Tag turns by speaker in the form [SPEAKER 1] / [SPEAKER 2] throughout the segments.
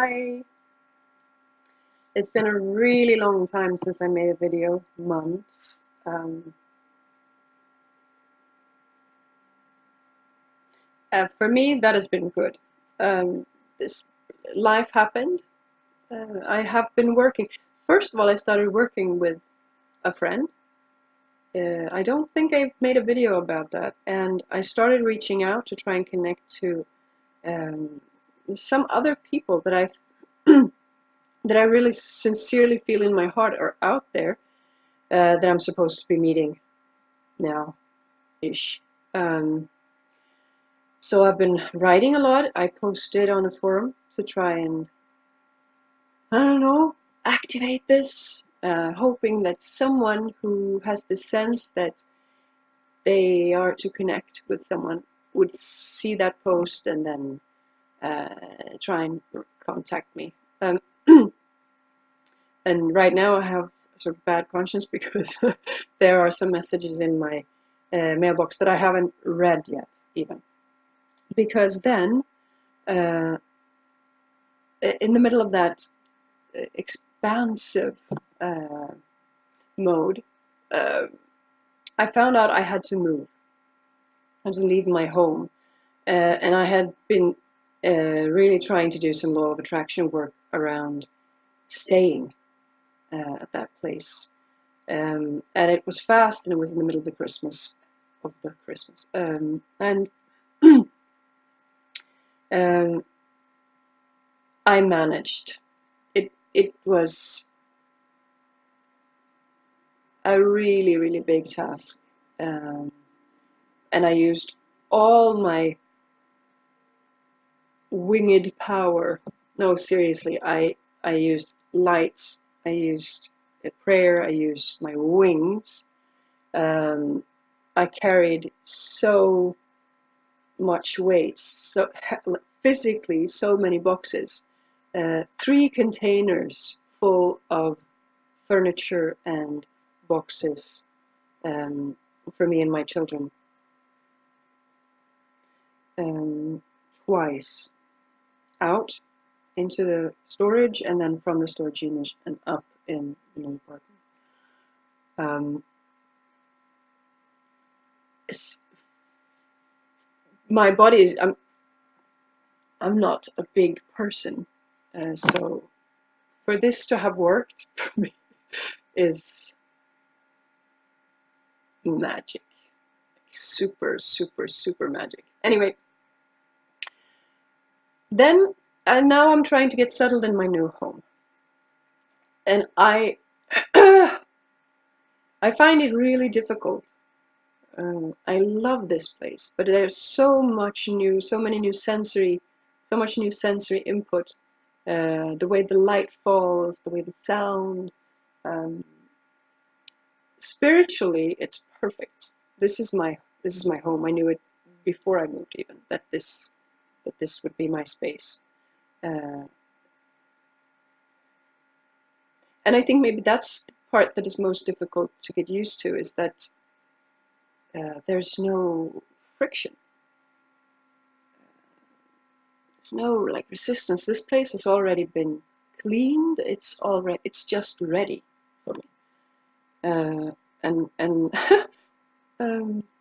[SPEAKER 1] Hi! It's been a really long time since I made a video, months. For me, that has been good. This life happened. I have been working. First of all, I started working with a friend. I don't think I've made a video about that. And I started reaching out to try and connect to some other people that that I really sincerely feel in my heart are out there that I'm supposed to be meeting now-ish. So I've been writing a lot. I posted on a forum to try and, I don't know, activate this, hoping that someone who has the sense that they are to connect with someone would see that post and then try and contact me. And right now I have sort of bad conscience because there are some messages in my mailbox that I haven't read yet, even. Because then, in the middle of that expansive mode, I found out I had to move. I had to leave my home. And I had been really trying to do some law of attraction work around staying at that place. And it was fast, and it was in the middle of the Christmas. And I managed. It was a really, really big task. And I used all my winged power. No, seriously, I used lights, I used a prayer, I used my wings. I carried so much weight, so physically, so many boxes, 3 containers full of furniture and boxes for me and my children. Twice out into the storage, and then from the storage unit and up in the apartment. My body is, I'm not a big person, so for this to have worked for me is magic. Super, super, super magic. Anyway, then now I'm trying to get settled in my new home, and I find it really difficult. I love this place, but there's so much new, so much new sensory input. The way the light falls, the way the sound. Spiritually, it's perfect. This is my home. I knew it before I moved, even that this would be my space. And I think maybe that's the part that is most difficult to get used to, is that there's no friction. There's no resistance. This place has already been cleaned. It's just ready for me.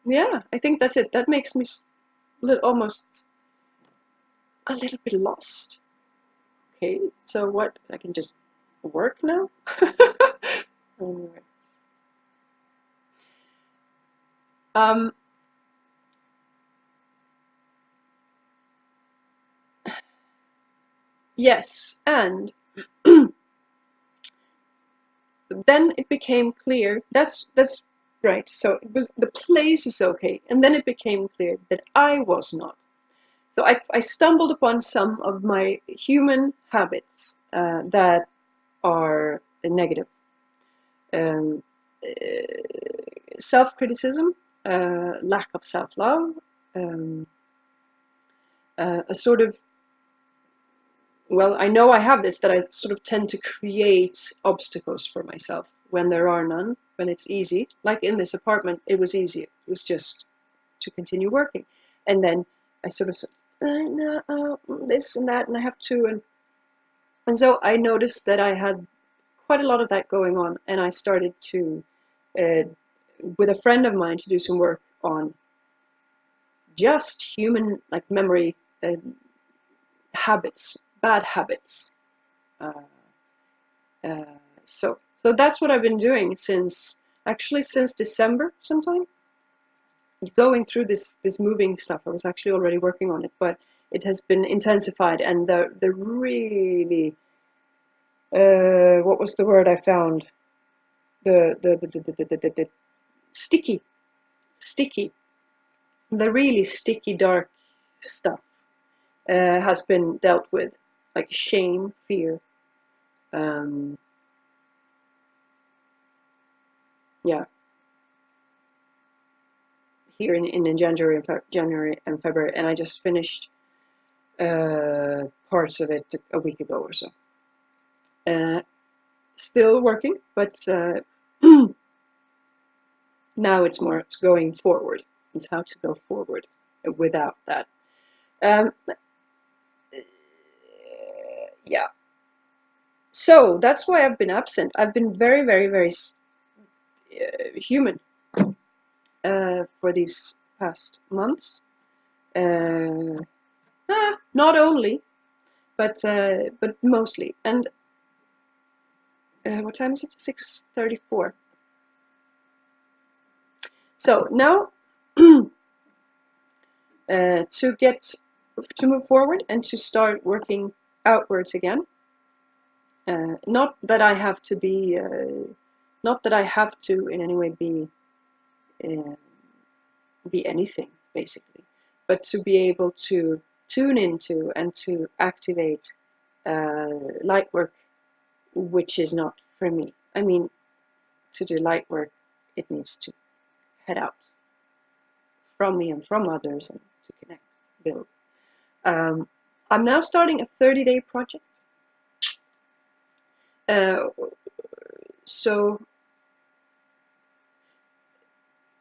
[SPEAKER 1] Yeah, I think that's it. That makes me almost a little bit lost. Okay, so what? I can just work now? Anyway. Yes, and then it became clear, that's right, so it was, the place is okay, and then it became clear that I was not. So I stumbled upon some of my human habits that are negative. Self-criticism, lack of self-love, a sort of, well, I know I have this, that I sort of tend to create obstacles for myself when there are none, when it's easy. Like in this apartment, it was easy. It was just to continue working. And then I sort of said, no, this and that, and I have to. And so I noticed that I had quite a lot of that going on, and I started to, with a friend of mine, to do some work on just human like memory habits, bad habits. Uh, uh, so that's what I've been doing since December sometime. Going through this moving stuff. I was actually already working on it, but it has been intensified, and the really what was the word I found? The sticky, the really sticky dark stuff has been dealt with, like shame, fear, um, yeah, here in January and February, and I just finished parts of it a week ago or so. Still working, but now it's going forward. It's how to go forward without that. Um, yeah. So that's why I've been absent. I've been very, very, very human for these past months. Not only, but mostly. And what time is it? 6:34. So now to move forward and to start working outwards again. Not that I have to be, not that I have to in any way uh, be anything basically, but to be able to tune into and to activate light work, which is not for me. I mean, to do light work, it needs to head out from me and from others and to connect, build. I'm now starting a 30-day project. So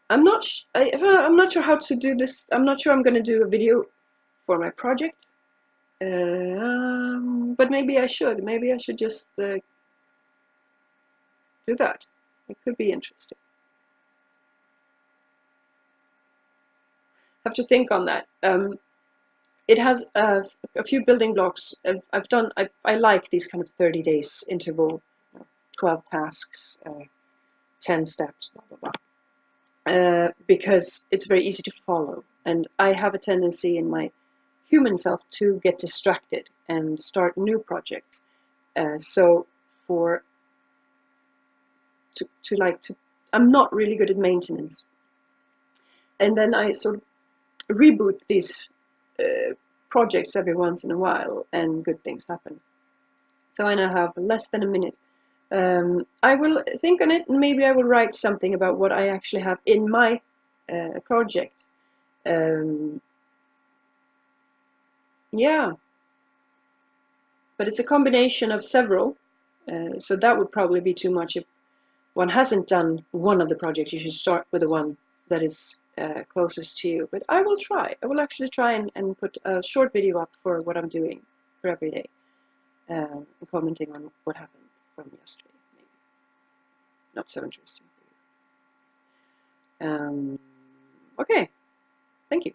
[SPEAKER 1] I'm not sure how to do this. I'm not sure I'm going to do a video for my project, but maybe I should. Maybe I should just do that. It could be interesting. I have to think on that. It has a few building blocks. I've done. I like these kind of 30 days interval, 12 tasks, 10 steps, blah blah blah. Because it's very easy to follow, and I have a tendency in my human self to get distracted and start new projects. So for to like to, I'm not really good at maintenance, and then I sort of reboot these projects every once in a while, and good things happen. So I now have less than a minute. I will think on it, and maybe I will write something about what I actually have in my project. Yeah, but it's a combination of several, so that would probably be too much if one hasn't done one of the projects. You should start with the one that is closest to you. But I will try. I will actually try and put a short video up for what I'm doing for every day, and commenting on what happened from yesterday. Maybe not so interesting for you. Okay, thank you.